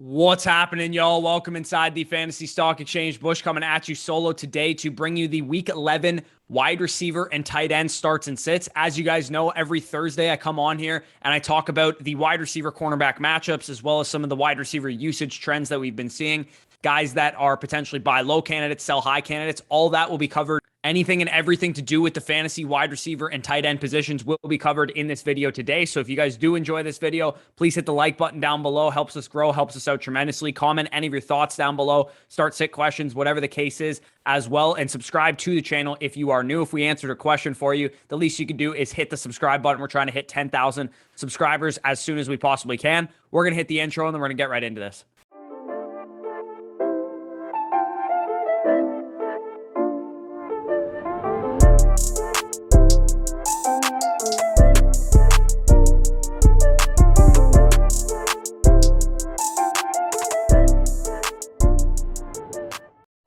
What's happening, y'all? Welcome inside the Fantasy Stock Exchange. Bush coming at you solo today to bring you the Week 11 wide receiver and tight end starts and sits. As you guys know, every Thursday I come on here and I talk about the wide receiver cornerback matchups as well as some of the wide receiver usage trends that we've been seeing. Guys that are potentially buy low candidates, sell high candidates, all that will be covered. Anything and everything to do with the fantasy wide receiver and tight end positions will be covered in this video today. So if you guys do enjoy this video, please hit the like button down below. Helps us grow, helps us out tremendously. Comment any of your thoughts down below. Start sit questions, whatever the case is as well. And subscribe to the channel if you are new. If we answered a question for you, the least you can do is hit the subscribe button. We're trying to hit 10,000 subscribers as soon as we possibly can. We're going to hit the intro and then we're going to get right into this.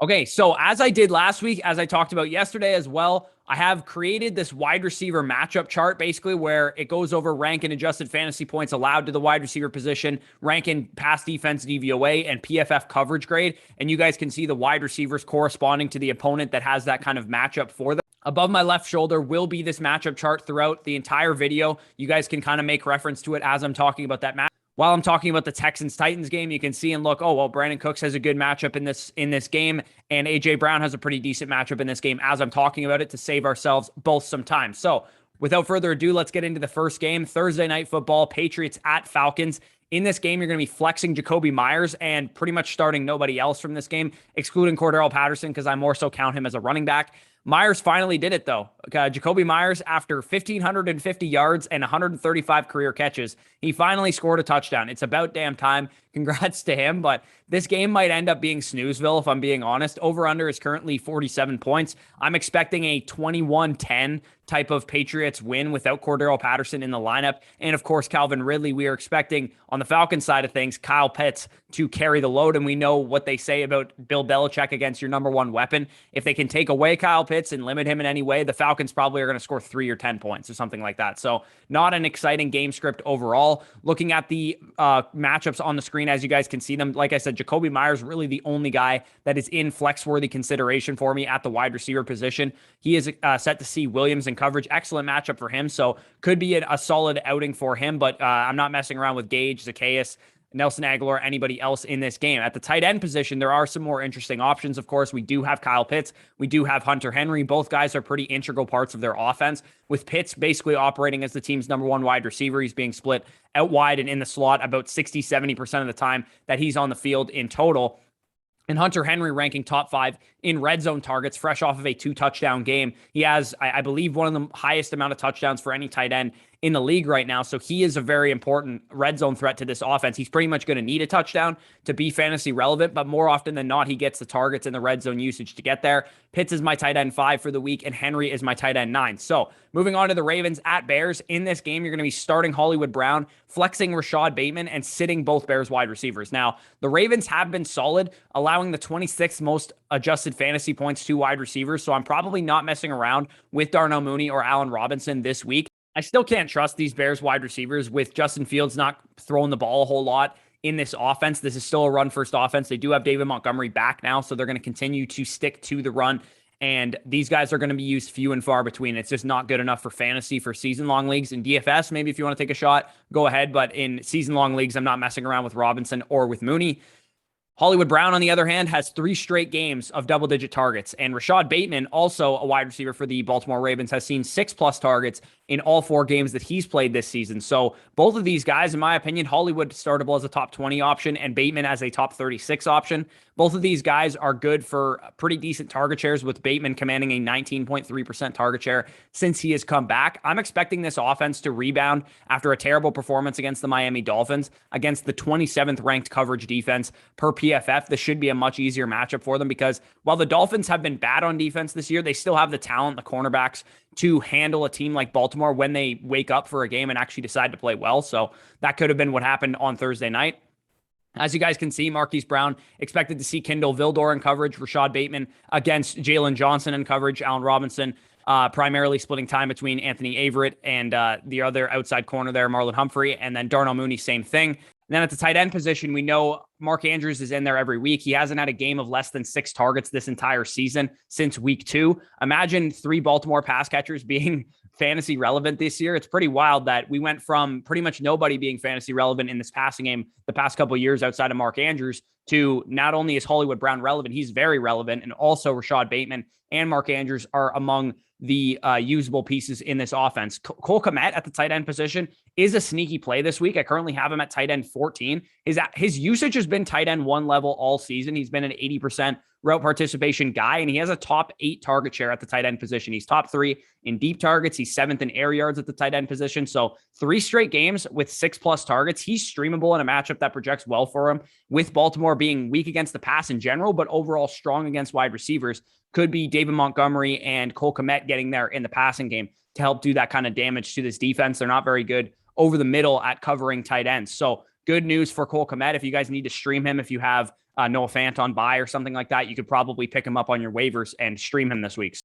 Okay, so as I did last week, as I talked about yesterday as well, I have created this wide receiver matchup chart basically where it goes over rank and adjusted fantasy points allowed to the wide receiver position, rank in pass defense DVOA, and PFF coverage grade. And you guys can see the wide receivers corresponding to the opponent that has that kind of matchup for them. Above my left shoulder will be this matchup chart throughout the entire video. You guys can kind of make reference to it as I'm talking about that matchup. While I'm talking about the Texans Titans game, you can see and look, oh, well, Brandon Cooks has a good matchup in this game, and AJ Brown has a pretty decent matchup in this game as I'm talking about it to save ourselves both some time. So without further ado, let's get into the first game. Thursday Night Football, Patriots at Falcons. In this game, you're going to be flexing Jacoby Myers and pretty much starting nobody else from this game, excluding Cordero Patterson, because I more so count him as a running back. Myers finally did it, though. Jacoby Myers, after 1,550 yards and 135 career catches, he finally scored a touchdown. It's about damn time. Congrats to him, but this game might end up being snoozeville, if I'm being honest. Over-under is currently 47 points. I'm expecting a 21-10 type of Patriots win without Cordero Patterson in the lineup. And, of course, Calvin Ridley. We are expecting, on the Falcons side of things, Kyle Pitts to carry the load, and we know what they say about Bill Belichick against your number one weapon. If they can take away Kyle Pitts and limit him in any way, the Falcons probably are going to score 3 or 10 points or something like that. So not an exciting game script overall. Looking at the matchups on the screen, as you guys can see them, like I said, Jacoby Myers really the only guy that is in flex-worthy consideration for me at the wide receiver position. He is set to see Williams in coverage. Excellent matchup for him, so could be a solid outing for him, but I'm not messing around with Gage, Zacchaeus, Nelson Aguilar, anybody else in this game. At the tight end position, there are some more interesting options. Of course, we do have Kyle Pitts. We do have Hunter Henry. Both guys are pretty integral parts of their offense, with Pitts basically operating as the team's number one wide receiver. He's being split out wide and in the slot about 60-70% of the time that he's on the field in total. And Hunter Henry ranking top 5 in red zone targets, fresh off of a 2-touchdown game. He has, I believe, one of the highest amount of touchdowns for any tight end in the league right now. So he is a very important red zone threat to this offense. He's pretty much going to need a touchdown to be fantasy relevant, but more often than not, he gets the targets and the red zone usage to get there. Pitts is my tight end 5 for the week, and Henry is my tight end 9. So moving on to the Ravens at Bears. In this game, you're going to be starting Hollywood Brown, flexing Rashad Bateman, and sitting both Bears wide receivers. Now, the Ravens have been solid, allowing the 26th most adjusted fantasy points to wide receivers. So I'm probably not messing around with Darnell Mooney or Allen Robinson this week. I still can't trust these Bears wide receivers with Justin Fields not throwing the ball a whole lot in this offense. This is still a run-first offense. They do have David Montgomery back now, so they're going to continue to stick to the run. And these guys are going to be used few and far between. It's just not good enough for fantasy, for season-long leagues. In DFS, maybe if you want to take a shot, go ahead. But in season-long leagues, I'm not messing around with Robinson or with Mooney. Hollywood Brown, on the other hand, has 3 straight games of double-digit targets. And Rashad Bateman, also a wide receiver for the Baltimore Ravens, has seen 6+ targets in all 4 games that he's played this season. So both of these guys, in my opinion, Hollywood startable as a top 20 option and Bateman as a top 36 option. Both of these guys are good for pretty decent target shares, with Bateman commanding a 19.3% target share since he has come back. I'm expecting this offense to rebound after a terrible performance against the Miami Dolphins, against the 27th ranked coverage defense per PFF. This should be a much easier matchup for them because while the Dolphins have been bad on defense this year, they still have the talent, the cornerbacks, to handle a team like Baltimore when they wake up for a game and actually decide to play well. So that could have been what happened on Thursday night. As you guys can see, Marquise Brown expected to see Kindle Vildor in coverage, Rashad Bateman against Jalen Johnson in coverage, Allen Robinson primarily splitting time between Anthony Averett and the other outside corner there, Marlon Humphrey, and then Darnell Mooney, same thing. And then at the tight end position, we know Mark Andrews is in there every week. He hasn't had a game of less than 6 targets this entire season since week 2. Imagine 3 Baltimore pass catchers being fantasy relevant this year. It's pretty wild that we went from pretty much nobody being fantasy relevant in this passing game the past couple of years outside of Mark Andrews to not only is Hollywood Brown relevant, he's very relevant, and also Rashad Bateman and Mark Andrews are among the usable pieces in this offense. Cole Kmet at the tight end position is a sneaky play this week. I currently have him at tight end 14. His usage has been tight end 1 level all season. He's been an 80% route participation guy, and he has a top 8 target share at the tight end position. He's top 3 in deep targets. He's 7th in air yards at the tight end position. So 3 straight games with 6+ targets. He's streamable in a matchup that projects well for him, with Baltimore being weak against the pass in general, but overall strong against wide receivers. Could be David Montgomery and Cole Kmet getting there in the passing game to help do that kind of damage to this defense. They're not very good over the middle at covering tight ends. So good news for Cole Kmet. If you guys need to stream him, if you have Noah Fant on bye or something like that, you could probably pick him up on your waivers and stream him this week.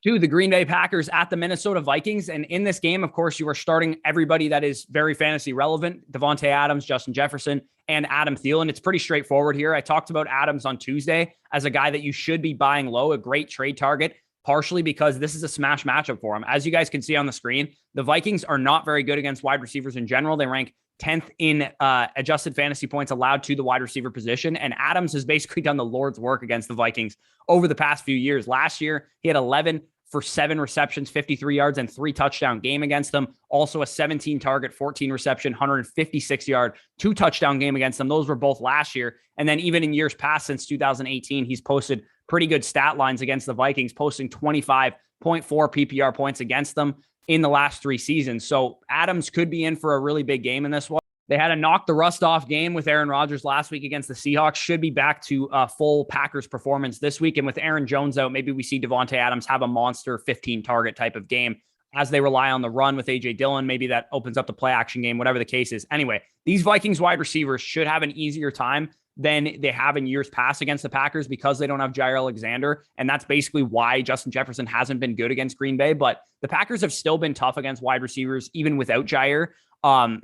To the Green Bay Packers at the Minnesota Vikings. And in this game, of course, you are starting everybody that is very fantasy relevant: Davante Adams, Justin Jefferson, and Adam Thielen. It's pretty straightforward here. I talked about Adams on Tuesday as a guy that you should be buying low, a great trade target, partially because this is a smash matchup for him. As you guys can see on the screen, the Vikings are not very good against wide receivers in general. They rank 10th in adjusted fantasy points allowed to the wide receiver position. And Adams has basically done the Lord's work against the Vikings over the past few years. Last year, he had 11 for 7 receptions, 53 yards, and 3 touchdown game against them. Also a 17 target, 14 reception, 156 yard, 2 touchdown game against them. Those were both last year. And then even in years past, since 2018, he's posted pretty good stat lines against the Vikings, posting 25.4 PPR points against them in the last 3 seasons. So Adams could be in for a really big game in this one. They had a knock the rust off game with Aaron Rodgers last week against the Seahawks. Should be back to full Packers performance this week. And with Aaron Jones out, maybe we see Davante Adams have a monster 15 target type of game as they rely on the run with A.J. Dillon. Maybe that opens up the play action game, whatever the case is. Anyway, these Vikings wide receivers should have an easier time than they have in years past against the Packers because they don't have Jair Alexander. And that's basically why Justin Jefferson hasn't been good against Green Bay. But the Packers have still been tough against wide receivers, even without Jair,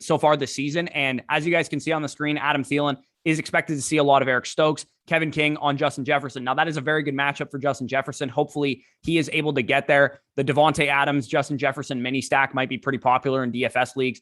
so far this season. And as you guys can see on the screen, Adam Thielen is expected to see a lot of Eric Stokes, Kevin King on Justin Jefferson. Now, that is a very good matchup for Justin Jefferson. Hopefully, he is able to get there. The Davante Adams, Justin Jefferson mini stack might be pretty popular in DFS leagues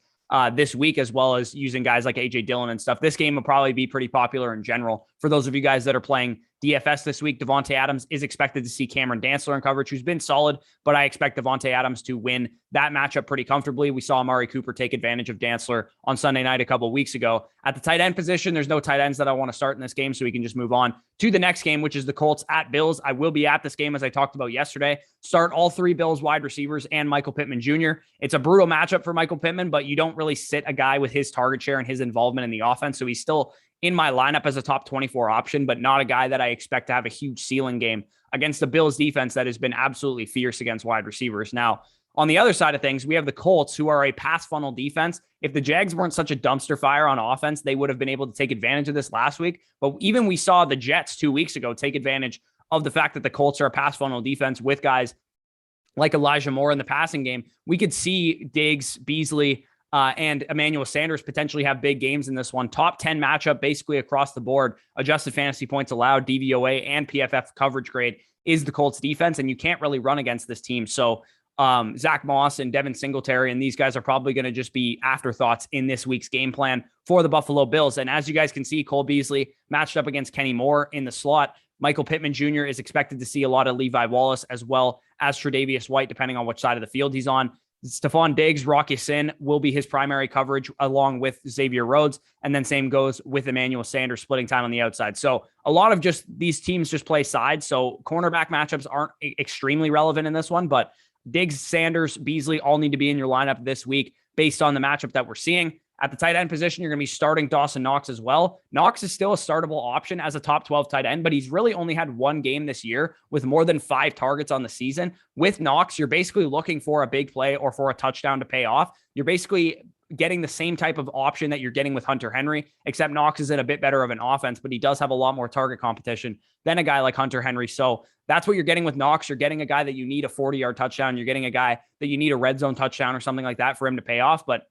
this week, as well as using guys like A.J. Dillon and stuff. This game will probably be pretty popular in general. For those of you guys that are playing DFS this week, Davante Adams is expected to see Cameron Dantzler in coverage, who's been solid, but I expect Davante Adams to win that matchup pretty comfortably. We saw Amari Cooper take advantage of Dantzler on Sunday night a couple of weeks ago. At the tight end position, there's no tight ends that I want to start in this game, so we can just move on to the next game, which is the Colts at Bills. I will be at this game, as I talked about yesterday. Start all 3 Bills wide receivers and Michael Pittman Jr. It's a brutal matchup for Michael Pittman, but you don't really sit a guy with his target share and his involvement in the offense, so he's still in my lineup as a top 24 option, but not a guy that I expect to have a huge ceiling game against the Bills defense that has been absolutely fierce against wide receivers. Now, on the other side of things, we have the Colts, who are a pass funnel defense. If the Jags weren't such a dumpster fire on offense, they would have been able to take advantage of this last week. But even we saw the Jets 2 weeks ago take advantage of the fact that the Colts are a pass funnel defense with guys like Elijah Moore in the passing game. We could see Diggs, Beasley, and Emmanuel Sanders potentially have big games in this one. Top 10 matchup basically across the board. Adjusted fantasy points allowed, DVOA, and PFF coverage grade is the Colts defense, and you can't really run against this team. So Zach Moss and Devin Singletary and these guys are probably going to just be afterthoughts in this week's game plan for the Buffalo Bills. And as you guys can see, Cole Beasley matched up against Kenny Moore in the slot. Michael Pittman Jr. is expected to see a lot of Levi Wallace as well as Tre'Davious White, depending on which side of the field he's on. Stephon Diggs, Rock Ya-Sin will be his primary coverage along with Xavier Rhodes. And then same goes with Emmanuel Sanders splitting time on the outside. So a lot of just these teams just play sides. So cornerback matchups aren't extremely relevant in this one, but Diggs, Sanders, Beasley all need to be in your lineup this week based on the matchup that we're seeing. At the tight end position, you're going to be starting Dawson Knox as well. Knox is still a startable option as a top 12 tight end, but he's really only had 1 game this year with more than 5 targets on the season. With Knox, you're basically looking for a big play or for a touchdown to pay off. You're basically getting the same type of option that you're getting with Hunter Henry, except Knox is in a bit better of an offense, but he does have a lot more target competition than a guy like Hunter Henry. So that's what you're getting with Knox. You're getting a guy that you need a 40-yard touchdown. You're getting a guy that you need a red zone touchdown or something like that for him to pay off. But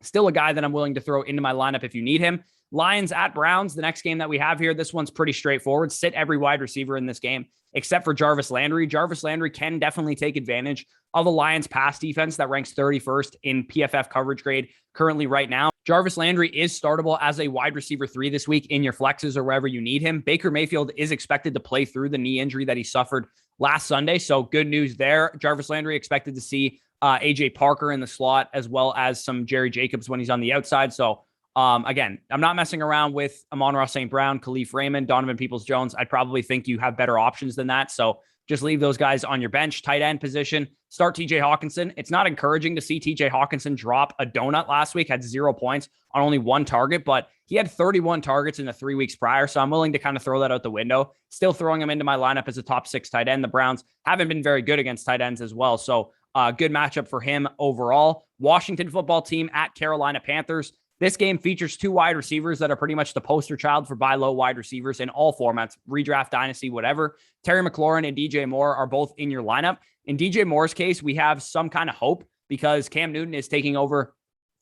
Still a guy that I'm willing to throw into my lineup if you need him. Lions at Browns, the next game that we have here. This one's pretty straightforward. Sit every wide receiver in this game except for Jarvis Landry. Jarvis Landry can definitely take advantage of a Lions pass defense that ranks 31st in PFF coverage grade currently right now. Jarvis Landry is startable as a wide receiver 3 this week in your flexes or wherever you need him. Baker Mayfield is expected to play through the knee injury that he suffered last Sunday. So good news there. Jarvis Landry expected to see AJ Parker in the slot as well as some Jerry Jacobs when he's on the outside. So again, I'm not messing around with Amon-Ra St. Brown, Khalif Raymond, Donovan Peoples-Jones. I'd probably think you have better options than that. So just leave those guys on your bench. Tight end position, start TJ Hawkinson. It's not encouraging to see TJ Hawkinson drop a donut last week, had 0 points on only 1 target, but he had 31 targets in the 3 weeks prior. So I'm willing to kind of throw that out the window. Still throwing him into my lineup as a top 6 tight end. The Browns haven't been very good against tight ends as well. So good matchup for him overall. Washington football team at Carolina Panthers. This game features 2 wide receivers that are pretty much the poster child for buy low wide receivers in all formats, redraft, dynasty, whatever. Terry McLaurin and DJ Moore are both in your lineup. In DJ Moore's case, we have some kind of hope because Cam Newton is taking over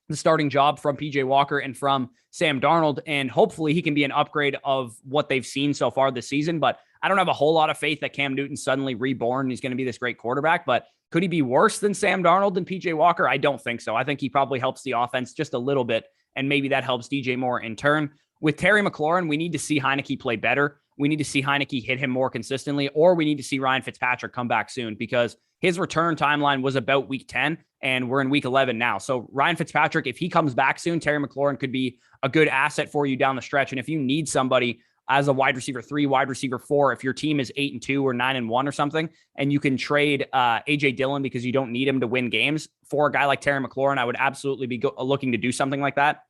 the starting job from PJ Walker and from Sam Darnold, and hopefully he can be an upgrade of what they've seen so far this season. But I don't have a whole lot of faith that Cam Newton's suddenly reborn and he's going to be this great quarterback. But could he be worse than Sam Darnold and PJ Walker? I don't think so. I think he probably helps the offense just a little bit, and maybe that helps DJ Moore in turn. With Terry McLaurin, we need to see Heineke play better. We need to see Heineke hit him more consistently, or we need to see Ryan Fitzpatrick come back soon because his return timeline was about week 10, and we're in week 11 now. So Ryan Fitzpatrick, if he comes back soon, Terry McLaurin could be a good asset for you down the stretch. And if you need somebody as a wide receiver 3, wide receiver 4, if your team is 8-2 or 9-1 or something, and you can trade AJ Dillon because you don't need him to win games for a guy like Terry McLaurin, I would absolutely be looking to do something like that.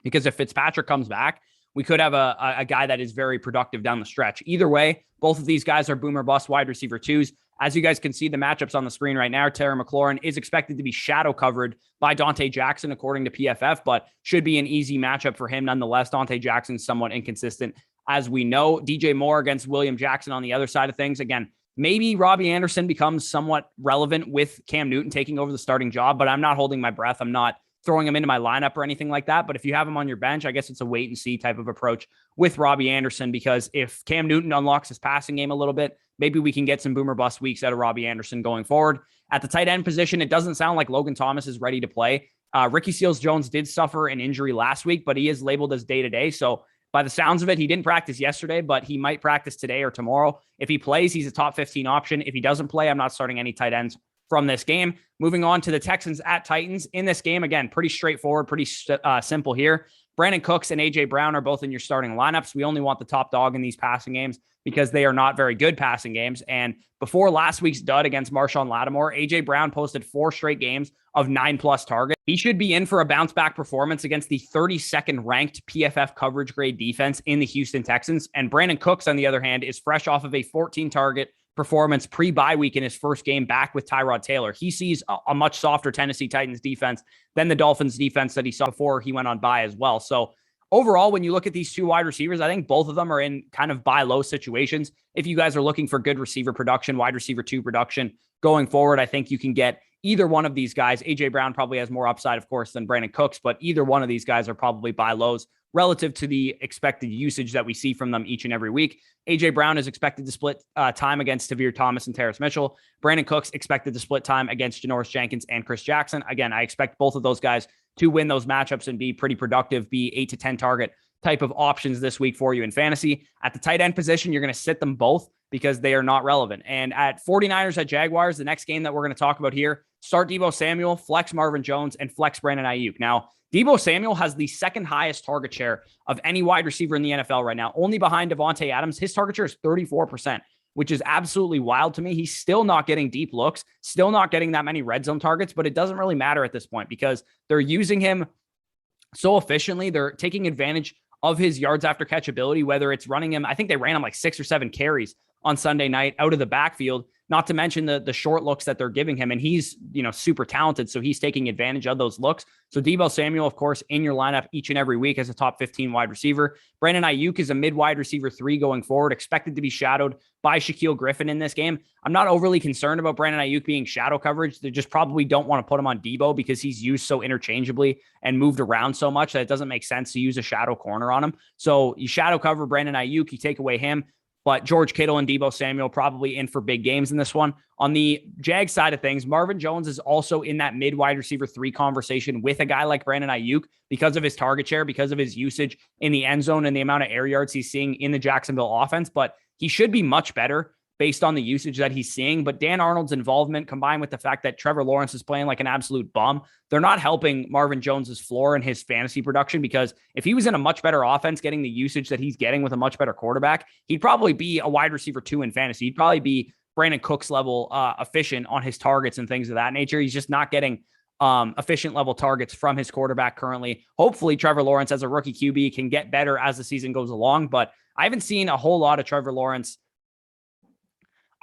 Because if Fitzpatrick comes back, we could have a guy that is very productive down the stretch. Either way, both of these guys are boomer bust wide receiver 2s. As you guys can see the matchups on the screen right now, Terry McLaurin is expected to be shadow covered by Dante Jackson, according to PFF, but should be an easy matchup for him nonetheless. Dante Jackson's somewhat inconsistent, as we know. DJ Moore against William Jackson on the other side of things. Again, maybe Robbie Anderson becomes somewhat relevant with Cam Newton taking over the starting job, but I'm not holding my breath. I'm not throwing him into my lineup or anything like that. But if you have him on your bench, I guess it's a wait and see type of approach with Robbie Anderson, because if Cam Newton unlocks his passing game a little bit, maybe we can get some boomer bust weeks out of Robbie Anderson going forward. At the tight end position, it doesn't sound like Logan Thomas is ready to play. Ricky Seals-Jones did suffer an injury last week, but he is labeled as day-to-day. So by the sounds of it, he didn't practice yesterday, but he might practice today or tomorrow. If he plays, he's a top 15 option. If he doesn't play, I'm not starting any tight ends from this game. Moving on to the Texans at Titans. In this game, again, pretty straightforward, pretty simple here. Brandon Cooks and A.J. Brown are both in your starting lineups. We only want the top dog in these passing games because they are not very good passing games. And before last week's dud against Marshawn Lattimore, A.J. Brown posted 4 straight games of 9+ targets. He should be in for a bounce-back performance against the 32nd ranked PFF coverage grade defense in the Houston Texans. And Brandon Cooks, on the other hand, is fresh off of a 14-target performance pre-bye week in his first game back with Tyrod Taylor. He sees a much softer Tennessee Titans defense than the Dolphins defense that he saw before he went on bye as well. So overall, when you look at these 2 wide receivers, I think both of them are in kind of buy low situations. If you guys are looking for good receiver production, wide receiver 2 production going forward, I think you can get either one of these guys. A.J. Brown probably has more upside, of course, than Brandon Cooks, but either one of these guys are probably buy lows relative to the expected usage that we see from them each and every week. A.J. Brown is expected to split time against Tavir Thomas and Terrace Mitchell. Brandon Cooks expected to split time against Janoris Jenkins and Chris Jackson. Again, I expect both of those guys to win those matchups and be pretty productive, be 8 to 10 target type of options this week for you in fantasy. At the tight end position, you're going to sit them both because they are not relevant. And at 49ers at Jaguars, the next game that we're going to talk about here, start Deebo Samuel, flex Marvin Jones, and flex Brandon Ayuk. Now, Deebo Samuel has the second highest target share of any wide receiver in the NFL right now, only behind Devontae Adams. His target share is 34%, which is absolutely wild to me. He's still not getting deep looks, still not getting that many red zone targets, but it doesn't really matter at this point because they're using him so efficiently. They're taking advantage of his yards after catch ability, whether it's running him. I think they ran him like 6 or 7 carries on Sunday night out of the backfield, not to mention the short looks that they're giving him. And he's, super talented. So he's taking advantage of those looks. So Deebo Samuel, of course, in your lineup each and every week as a top 15 wide receiver. Brandon Ayuk is a mid wide receiver 3 going forward, expected to be shadowed by Shaquille Griffin in this game. I'm not overly concerned about Brandon Ayuk being shadow coverage. They just probably don't want to put him on Deebo because he's used so interchangeably and moved around so much that it doesn't make sense to use a shadow corner on him. So you shadow cover Brandon Ayuk, you take away him. But George Kittle and Deebo Samuel probably in for big games in this one. On the Jag side of things, Marvin Jones is also in that mid wide receiver 3 conversation with a guy like Brandon Ayuk because of his target share, because of his usage in the end zone and the amount of air yards he's seeing in the Jacksonville offense. But he should be much better based on the usage that he's seeing. But Dan Arnold's involvement combined with the fact that Trevor Lawrence is playing like an absolute bum, they're not helping Marvin Jones's floor and his fantasy production, because if he was in a much better offense, getting the usage that he's getting with a much better quarterback, he'd probably be a wide receiver 2 in fantasy. He'd probably be Brandon Cooks level efficient on his targets and things of that nature. He's just not getting efficient level targets from his quarterback currently. Hopefully Trevor Lawrence as a rookie QB can get better as the season goes along, but I haven't seen a whole lot of Trevor Lawrence.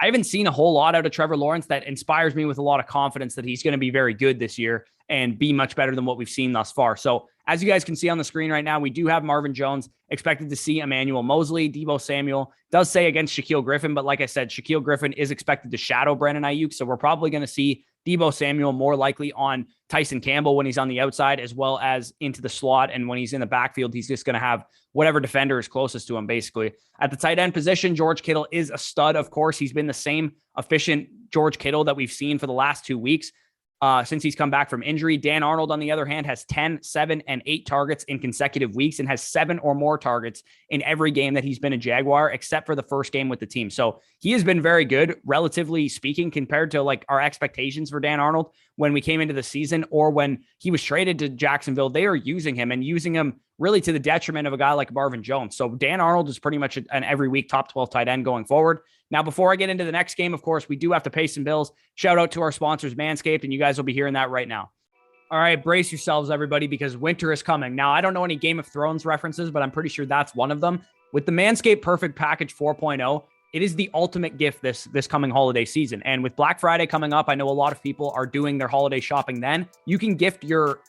I haven't seen a whole lot out of Trevor Lawrence that inspires me with a lot of confidence that he's going to be very good this year and be much better than what we've seen thus far. So as you guys can see on the screen right now, we do have Marvin Jones expected to see Emmanuel Mosley. Deebo Samuel does say against Shaquille Griffin, but like I said, Shaquille Griffin is expected to shadow Brandon Ayuk. So we're probably going to see Deebo Samuel more likely on Tyson Campbell when he's on the outside, as well as into the slot. And when he's in the backfield, he's just going to have whatever defender is closest to him, basically. At the tight end position, George Kittle is a stud, of course. He's been the same efficient George Kittle that we've seen for the last 2 weeks since he's come back from injury. Dan Arnold, on the other hand, has 10, 7, and 8 targets in consecutive weeks and has 7 or more targets in every game that he's been a Jaguar, except for the first game with the team. So he has been very good, relatively speaking, compared to like our expectations for Dan Arnold when we came into the season or when he was traded to Jacksonville. They are using him and using him really to the detriment of a guy like Marvin Jones. So Dan Arnold is pretty much an every week top 12 tight end going forward. Now, before I get into the next game, of course, we do have to pay some bills. Shout out to our sponsors, Manscaped, and you guys will be hearing that right now. All right, brace yourselves, everybody, because winter is coming. Now, I don't know any Game of Thrones references, but I'm pretty sure that's one of them. With the Manscaped Perfect Package 4.0, it is the ultimate gift this coming holiday season. And with Black Friday coming up, I know a lot of people are doing their holiday shopping then. You can gift your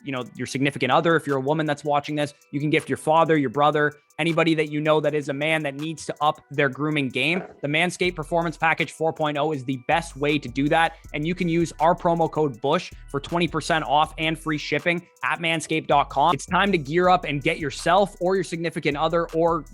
significant other. If you're a woman that's watching this, you can gift your father, your brother, anybody that you know that is a man that needs to up their grooming game. The Manscaped Performance Package 4.0 is the best way to do that. And you can use our promo code BUSH for 20% off and free shipping at manscaped.com. It's time to gear up and get yourself or your significant other or,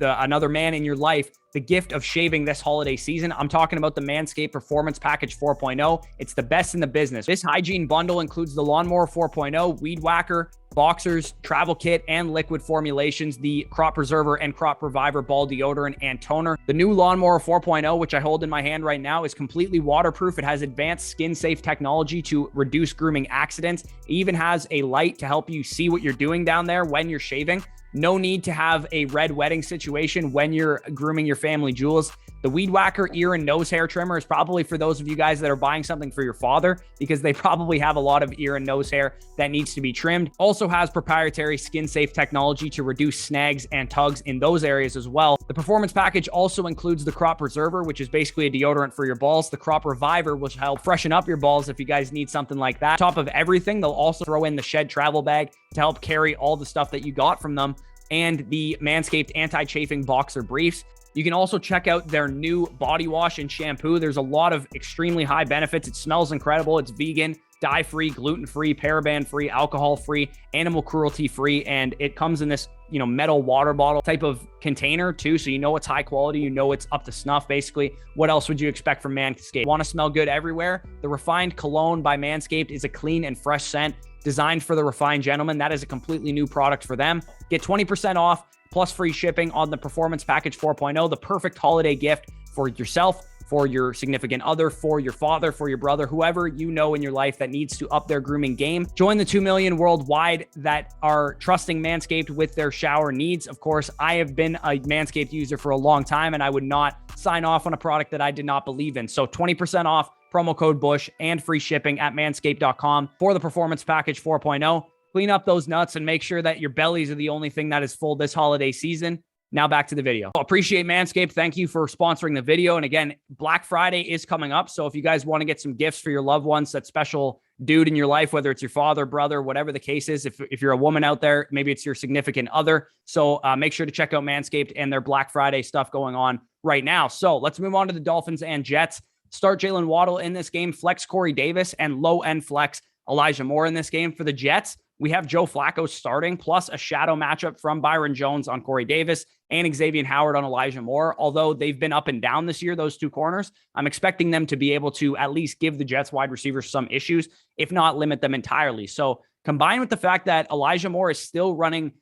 another man in your life the gift of shaving this holiday season. I'm talking about the Manscaped Performance Package 4.0. It's the best in the business. This hygiene bundle includes the Lawnmower 4.0, Weed Whacker, Boxers, Travel Kit, and liquid formulations, the Crop Preserver and Crop Reviver ball deodorant and toner. The new Lawnmower 4.0, which I hold in my hand right now, is completely waterproof. It has advanced skin-safe technology to reduce grooming accidents. It even has a light to help you see what you're doing down there when you're shaving. No need to have a red wedding situation when you're grooming your family jewels. The Weed Whacker ear and nose hair trimmer is probably for those of you guys that are buying something for your father, because they probably have a lot of ear and nose hair that needs to be trimmed. Also has proprietary skin-safe technology to reduce snags and tugs in those areas as well. The Performance Package also includes the Crop Preserver, which is basically a deodorant for your balls. The Crop Reviver, which help freshen up your balls if you guys need something like that. On top of everything, they'll also throw in the Shed travel bag to help carry all the stuff that you got from them, and the Manscaped Anti-Chafing Boxer Briefs. You can also check out their new body wash and shampoo. There's a lot of extremely high benefits. It smells incredible. It's vegan, dye-free, gluten-free, paraben-free, alcohol-free, animal cruelty-free, and it comes in this, metal water bottle type of container too. So you know it's high quality, you know it's up to snuff, basically. What else would you expect from Manscaped? Want to smell good everywhere? The Refined Cologne by Manscaped is a clean and fresh scent designed for the refined gentleman. That is a completely new product for them. Get 20% off plus free shipping on the Performance Package 4.0, the perfect holiday gift for yourself, for your significant other, for your father, for your brother, whoever you know in your life that needs to up their grooming game. Join the 2 million worldwide that are trusting Manscaped with their shower needs. Of course, I have been a Manscaped user for a long time, and I would not sign off on a product that I did not believe in. So 20% off, promo code BUSH, and free shipping at manscaped.com for the Performance Package 4.0. Clean up those nuts and make sure that your bellies are the only thing that is full this holiday season. Now back to the video. Appreciate Manscaped. Thank you for sponsoring the video. And again, Black Friday is coming up. So if you guys want to get some gifts for your loved ones, that special dude in your life, whether it's your father, brother, whatever the case is, if you're a woman out there, maybe it's your significant other. So make sure to check out Manscaped and their Black Friday stuff going on right now. So let's move on to the Dolphins and Jets. Start Jalen Waddle in this game, flex Corey Davis, and low-end flex Elijah Moore in this game. For the Jets, we have Joe Flacco starting, plus a shadow matchup from Byron Jones on Corey Davis and Xavier Howard on Elijah Moore. Although they've been up and down this year, those two corners, I'm expecting them to be able to at least give the Jets wide receivers some issues, if not limit them entirely. So combined with the fact that Elijah Moore is still running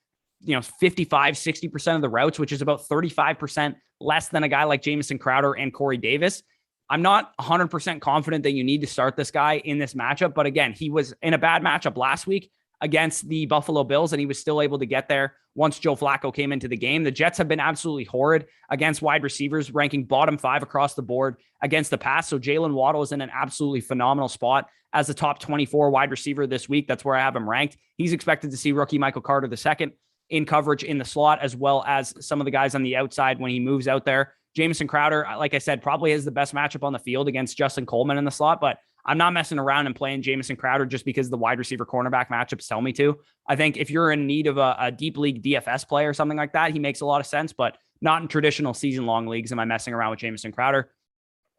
55, 60% of the routes, which is about 35% less than a guy like Jamison Crowder and Corey Davis, I'm not 100% confident that you need to start this guy in this matchup. But again, he was in a bad matchup last week against the Buffalo Bills, and he was still able to get there once Joe Flacco came into the game. The Jets have been absolutely horrid against wide receivers, ranking bottom 5 across the board against the pass. So Jalen Waddle is in an absolutely phenomenal spot as a top 24 wide receiver this week. That's where I have him ranked. He's expected to see rookie Michael Carter II in coverage in the slot, as well as some of the guys on the outside when he moves out there. Jamison Crowder, like I said, probably has the best matchup on the field against Justin Coleman in the slot, but I'm not messing around and playing Jamison Crowder just because the wide receiver cornerback matchups tell me to. I think if you're in need of a deep league DFS play or something like that, he makes a lot of sense, but not in traditional season-long leagues am I messing around with Jamison Crowder.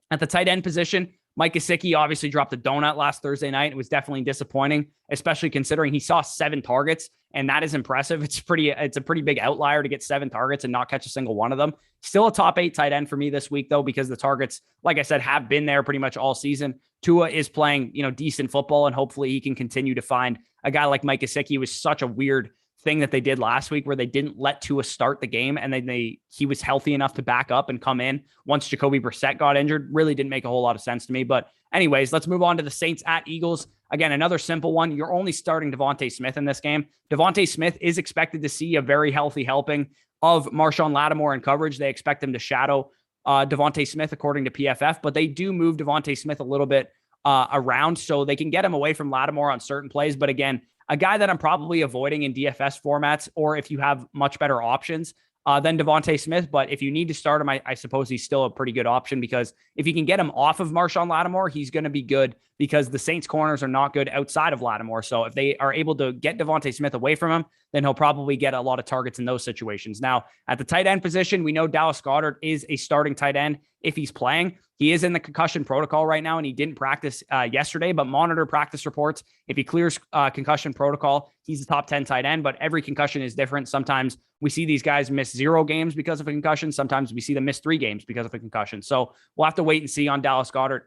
At the tight end position, Mike Gesicki obviously dropped a donut last Thursday night. It was definitely disappointing, especially considering he saw 7 targets, and that is impressive. It's a pretty big outlier to get 7 targets and not catch a single one of them. Still a top 8 tight end for me this week, though, because the targets, like I said, have been there pretty much all season. Tua is playing, decent football, and hopefully he can continue to find a guy like Mike Gesicki. It was such a weird thing that they did last week where they didn't let Tua start the game, and then he was healthy enough to back up and come in once Jacoby Brissett got injured. Really didn't make a whole lot of sense to me. But anyways, let's move on to the Saints at Eagles. Again, another simple one. You're only starting Devontae Smith in this game. Devontae Smith is expected to see a very healthy helping of Marshawn Lattimore in coverage. They expect him to shadow Devontae Smith according to PFF, but they do move Devontae Smith a little bit around so they can get him away from Lattimore on certain plays. But again, a guy that I'm probably avoiding in DFS formats, or if you have much better options than Devontae Smith. But if you need to start him, I suppose he's still a pretty good option, because if you can get him off of Marshawn Lattimore, he's going to be good, because the Saints corners are not good outside of Lattimore. So if they are able to get Devontae Smith away from him, then he'll probably get a lot of targets in those situations. Now, at the tight end position, we know Dallas Goedert is a starting tight end if he's playing. He is in the concussion protocol right now, and he didn't practice yesterday, but monitor practice reports. If he clears concussion protocol, he's a top 10 tight end, but every concussion is different. Sometimes we see these guys miss 0 games because of a concussion. Sometimes we see them miss 3 games because of a concussion. So we'll have to wait and see on Dallas Goedert.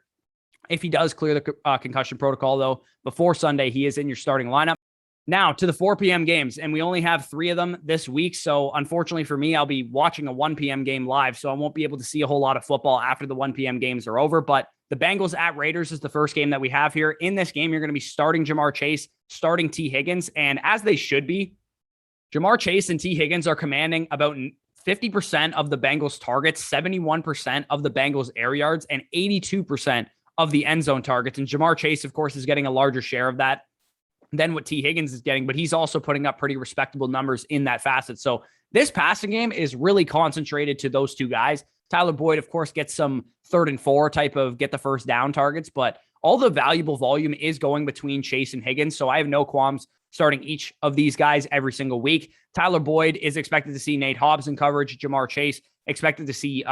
If he does clear the concussion protocol, though, before Sunday, he is in your starting lineup. Now to the 4 p.m. games, and we only have 3 of them this week. So unfortunately for me, I'll be watching a 1 p.m. game live, so I won't be able to see a whole lot of football after the 1 p.m. games are over. But the Bengals at Raiders is the first game that we have here. In this game, you're going to be starting Jamar Chase, starting T. Higgins, and as they should be, Jamar Chase and T. Higgins are commanding about 50% of the Bengals targets, 71% of the Bengals air yards, and 82% of the end zone targets. And Jamar Chase, of course, is getting a larger share of that than what T. Higgins is getting, but he's also putting up pretty respectable numbers in that facet. So this passing game is really concentrated to those 2 guys. Tyler Boyd, of course, gets some 3rd and 4 type of get the first down targets, but all the valuable volume is going between Chase and Higgins. So I have no qualms starting each of these guys every single week. Tyler Boyd is expected to see Nate Hobbs in coverage. Jamar Chase expected to see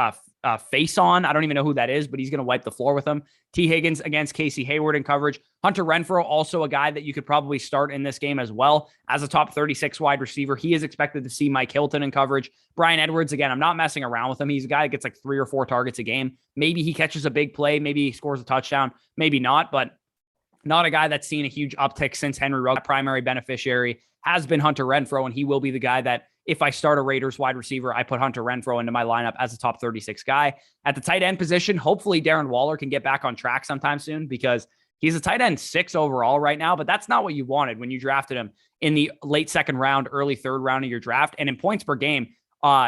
face on. I don't even know who that is, but he's going to wipe the floor with him. T. Higgins against Casey Hayward in coverage. Hunter Renfrow, also a guy that you could probably start in this game as well as a top 36 wide receiver. He is expected to see Mike Hilton in coverage. Bryan Edwards, again, I'm not messing around with him. He's a guy that gets like 3 or 4 targets a game. Maybe he catches a big play. Maybe he scores a touchdown. Maybe not, but not a guy that's seen a huge uptick since Henry Ruggs. Primary beneficiary has been Hunter Renfrow, and he will be the guy that if I start a Raiders wide receiver, I put Hunter Renfrow into my lineup as a top 36 guy. At the tight end position, hopefully Darren Waller can get back on track sometime soon, because he's a tight end 6 overall right now, but that's not what you wanted when you drafted him in the late 2nd round, early 3rd round of your draft. And in points per game,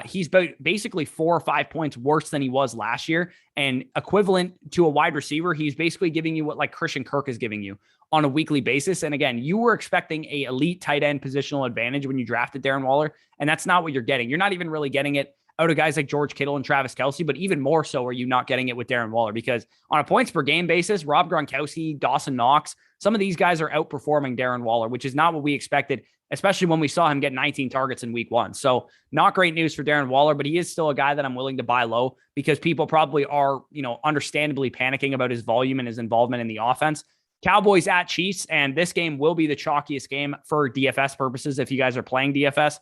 He's basically 4 or 5 points worse than he was last year. And equivalent to a wide receiver, he's basically giving you what like Christian Kirk is giving you on a weekly basis. And again, you were expecting a elite tight end positional advantage when you drafted Darren Waller, and that's not what you're getting. You're not even really getting it out of guys like George Kittle and Travis Kelce, but even more so are you not getting it with Darren Waller, because on a points per game basis, Rob Gronkowski, Dawson Knox, some of these guys are outperforming Darren Waller, which is not what we expected, especially when we saw him get 19 targets in week 1. So not great news for Darren Waller, but he is still a guy that I'm willing to buy low because people probably are, understandably panicking about his volume and his involvement in the offense. Cowboys at Chiefs, and this game will be the chalkiest game for DFS purposes if you guys are playing DFS.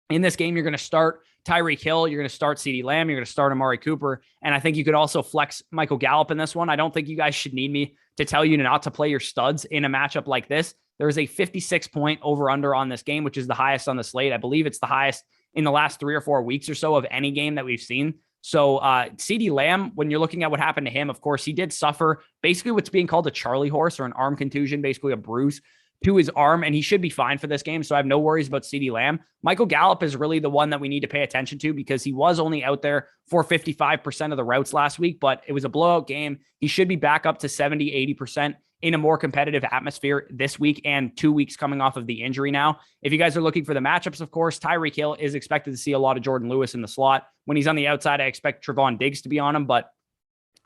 In this game, you're going to start Tyreek Hill, you're going to start CeeDee Lamb, you're going to start Amari Cooper, and I think you could also flex Michael Gallup in this one. I don't think you guys should need me to tell you not to play your studs in a matchup like this. There is a 56-point over-under on this game, which is the highest on the slate. I believe it's the highest in the last 3 or 4 weeks or so of any game that we've seen. So CeeDee Lamb, when you're looking at what happened to him, of course, he did suffer basically what's being called a Charlie horse or an arm contusion, basically a bruise to his arm, and he should be fine for this game. So I have no worries about CeeDee Lamb. Michael Gallup is really the one that we need to pay attention to because he was only out there for 55% of the routes last week, but it was a blowout game. He should be back up to 70, 80% in a more competitive atmosphere this week and 2 weeks coming off of the injury now. If you guys are looking for the matchups, of course, Tyreek Hill is expected to see a lot of Jordan Lewis in the slot. When he's on the outside, I expect Trevon Diggs to be on him, but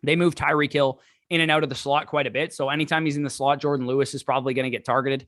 they move Tyreek Hill in and out of the slot quite a bit. So anytime he's in the slot, Jordan Lewis is probably going to get targeted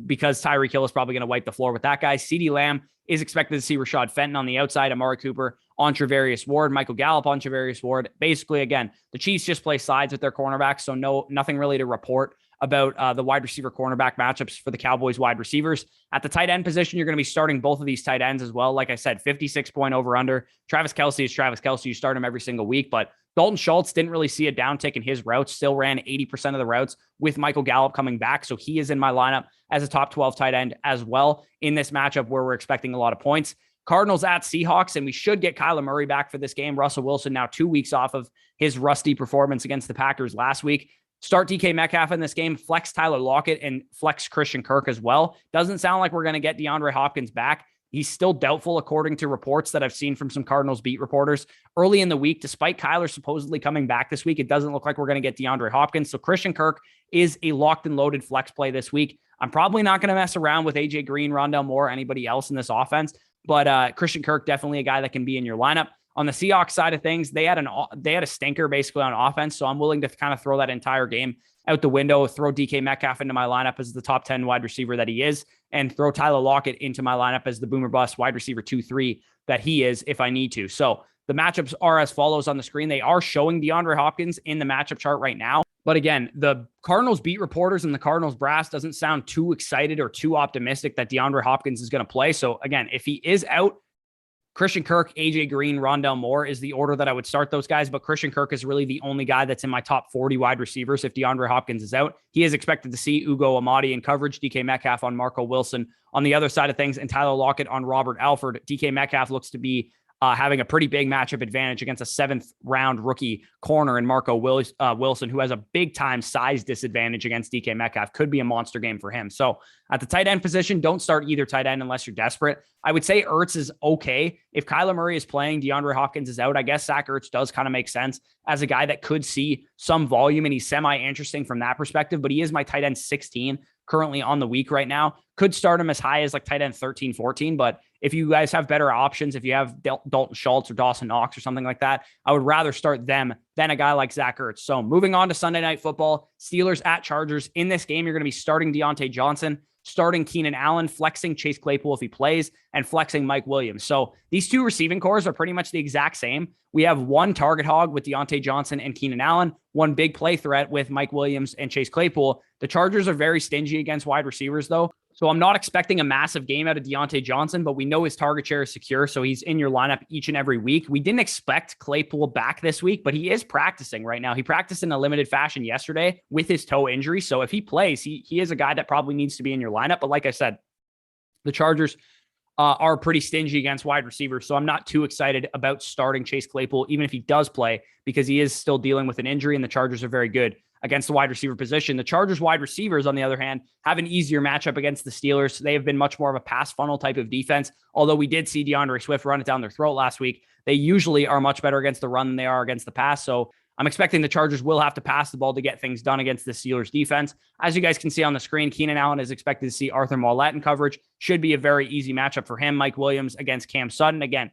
because Tyreek Hill is probably going to wipe the floor with that guy. CeeDee Lamb is expected to see Rashad Fenton on the outside, Amari Cooper on Travarius Ward, Michael Gallup on Travarius Ward. Basically, again, the Chiefs just play sides with their cornerbacks, so nothing really to report about the wide receiver cornerback matchups for the Cowboys wide receivers. At the tight end position, you're going to be starting both of these tight ends as well. Like I said, 56-point over-under. Travis Kelce is Travis Kelce. You start him every single week, but Dalton Schultz didn't really see a downtick in his routes, still ran 80% of the routes with Michael Gallup coming back. So he is in my lineup as a top 12 tight end as well in this matchup where we're expecting a lot of points. Cardinals at Seahawks, and we should get Kyler Murray back for this game. Russell Wilson now 2 weeks off of his rusty performance against the Packers last week. Start DK Metcalf in this game, flex Tyler Lockett, and flex Christian Kirk as well. Doesn't sound like we're going to get DeAndre Hopkins back. He's still doubtful, according to reports that I've seen from some Cardinals beat reporters early in the week. Despite Kyler supposedly coming back this week, it doesn't look like we're going to get DeAndre Hopkins. So Christian Kirk is a locked and loaded flex play this week. I'm probably not going to mess around with AJ Green, Rondale Moore, anybody else in this offense, but Christian Kirk, definitely a guy that can be in your lineup. On the Seahawks side of things, they had a stinker basically on offense, so I'm willing to kind of throw that entire game out the window, throw DK Metcalf into my lineup as the top 10 wide receiver that he is, and throw Tyler Lockett into my lineup as the boomer bust wide receiver 2-3 that he is if I need to. So the matchups are as follows on the screen. They are showing DeAndre Hopkins in the matchup chart right now. But again, the Cardinals beat reporters and the Cardinals brass doesn't sound too excited or too optimistic that DeAndre Hopkins is going to play. So again, if he is out, Christian Kirk, AJ Green, Rondale Moore is the order that I would start those guys, but Christian Kirk is really the only guy that's in my top 40 wide receivers if DeAndre Hopkins is out. He is expected to see Ugo Amadi in coverage, DK Metcalf on Marco Wilson on the other side of things, and Tyler Lockett on Robert Alford. DK Metcalf looks to be having a pretty big matchup advantage against a 7th-round rookie corner in Marco Wilson, who has a big-time size disadvantage against DK Metcalf. Could be a monster game for him. So at the tight end position, don't start either tight end unless you're desperate. I would say Ertz is okay. If Kyler Murray is playing, DeAndre Hopkins is out, I guess Zach Ertz does kind of make sense as a guy that could see some volume, and he's semi-interesting from that perspective, but he is my tight end 16 currently on the week right now. Could start him as high as like tight end 13, 14, but if you guys have better options, if you have Dalton Schultz or Dawson Knox or something like that, I would rather start them than a guy like Zach Ertz. So moving on to Sunday Night Football, Steelers at Chargers. In this game, you're going to be starting Deontay Johnson, starting Keenan Allen, flexing Chase Claypool if he plays, and flexing Mike Williams. So these two receiving cores are pretty much the exact same. We have one target hog with Deontay Johnson and Keenan Allen, one big play threat with Mike Williams and Chase Claypool. The Chargers are very stingy against wide receivers, though. So I'm not expecting a massive game out of Deontay Johnson, but we know his target share is secure, so he's in your lineup each and every week. We didn't expect Claypool back this week, but he is practicing right now. He practiced in a limited fashion yesterday with his toe injury, so if he plays, he is a guy that probably needs to be in your lineup. But like I said, the Chargers are pretty stingy against wide receivers, so I'm not too excited about starting Chase Claypool, even if he does play, because he is still dealing with an injury, and the Chargers are very good against the wide receiver position. The Chargers wide receivers, on the other hand, have an easier matchup against the Steelers. They have been much more of a pass funnel type of defense. Although we did see DeAndre Swift run it down their throat last week, they usually are much better against the run than they are against the pass. So I'm expecting the Chargers will have to pass the ball to get things done against the Steelers defense. As you guys can see on the screen, Keenan Allen is expected to see Arthur Mollett in coverage. Should be a very easy matchup for him. Mike Williams against Cam Sutton. Again,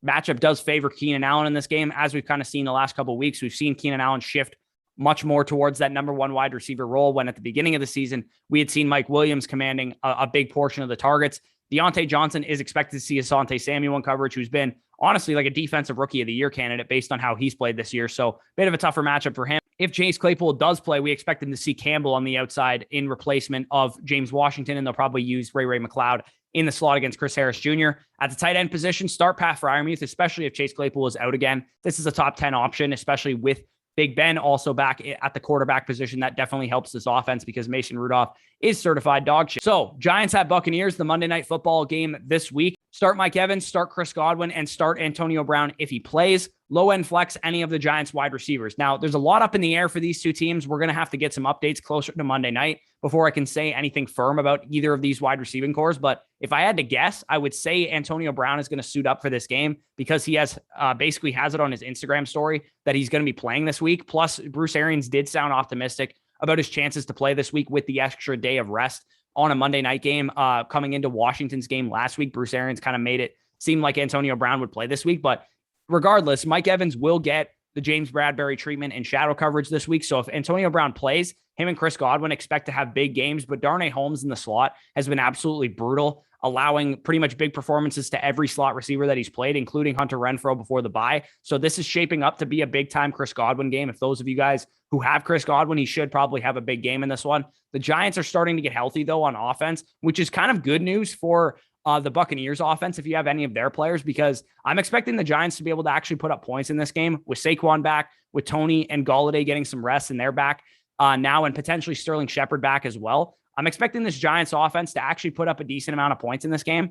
matchup does favor Keenan Allen in this game. As we've kind of seen the last couple of weeks, we've seen Keenan Allen shift much more towards that number one wide receiver role, when at the beginning of the season, we had seen Mike Williams commanding a big portion of the targets. Deontay Johnson is expected to see Asante Samuel in coverage, who's been honestly like a defensive rookie of the year candidate based on how he's played this year. So bit of a tougher matchup for him. If Chase Claypool does play, we expect him to see Campbell on the outside in replacement of James Washington, and they'll probably use Ray McLeod in the slot against Chris Harris Jr. At the tight end position, start Pat Freiermuth, especially if Chase Claypool is out again. This is a top 10 option, especially with Big Ben also back at the quarterback position. That definitely helps this offense because Mason Rudolph is certified dog shit. So Giants at Buccaneers, the Monday Night Football game this week. Start Mike Evans, start Chris Godwin, and start Antonio Brown if he plays. Low end flex any of the Giants wide receivers. Now, there's a lot up in the air for these two teams. We're going to have to get some updates closer to Monday night before I can say anything firm about either of these wide receiving cores. But if I had to guess, I would say Antonio Brown is going to suit up for this game because he has basically has it on his Instagram story that he's going to be playing this week. Plus, Bruce Arians did sound optimistic about his chances to play this week with the extra day of rest on a Monday night game. Coming into Washington's game last week, Bruce Arians kind of made it seem like Antonio Brown would play this week. But regardless, Mike Evans will get the James Bradbury treatment and shadow coverage this week. So if Antonio Brown plays, him and Chris Godwin expect to have big games, but Darnay Holmes in the slot has been absolutely brutal, allowing pretty much big performances to every slot receiver that he's played, including Hunter Renfrow before the bye. So this is shaping up to be a big-time Chris Godwin game. If those of you guys who have Chris Godwin, he should probably have a big game in this one. The Giants are starting to get healthy, though, on offense, which is kind of good news for the Buccaneers offense if you have any of their players, because I'm expecting the Giants to be able to actually put up points in this game with Saquon back, with Tony and Golladay getting some rest in their back now, and potentially Sterling Shepard back as well. I'm expecting this Giants offense to actually put up a decent amount of points in this game.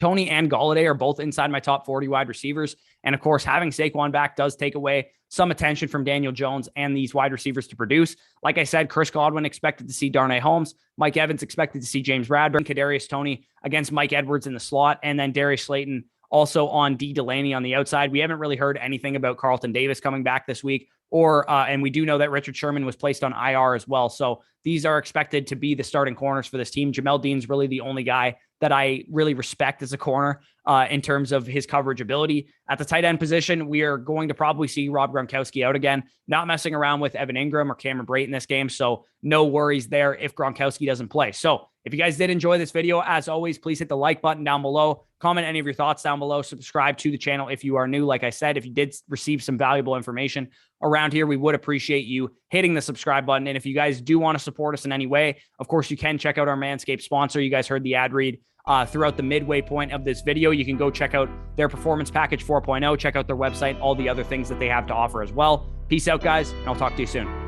Tony and Golladay are both inside my top 40 wide receivers. And of course, having Saquon back does take away some attention from Daniel Jones and these wide receivers to produce. Like I said, Chris Godwin expected to see Darnay Holmes. Mike Evans expected to see James Bradbury, Kadarius Toney against Mike Edwards in the slot, and then Darius Slayton also on D. Delaney on the outside. We haven't really heard anything about Carlton Davis coming back this week, and we do know that Richard Sherman was placed on IR as well. So these are expected to be the starting corners for this team. Jamel Dean's really the only guy that I really respect as a corner in terms of his coverage ability. At the tight end position, we are going to probably see Rob Gronkowski out again, not messing around with Evan Ingram or Cameron Brate in this game. So no worries there if Gronkowski doesn't play. So if you guys did enjoy this video, as always, please hit the like button down below. Comment any of your thoughts down below. Subscribe to the channel if you are new. Like I said, if you did receive some valuable information around here, we would appreciate you hitting the subscribe button. And if you guys do want to support us in any way, of course, you can check out our Manscaped sponsor. You guys heard the ad read throughout the midway point of this video. You can go check out their Performance Package 4.0, check out their website, all the other things that they have to offer as well. Peace out, guys, and I'll talk to you soon.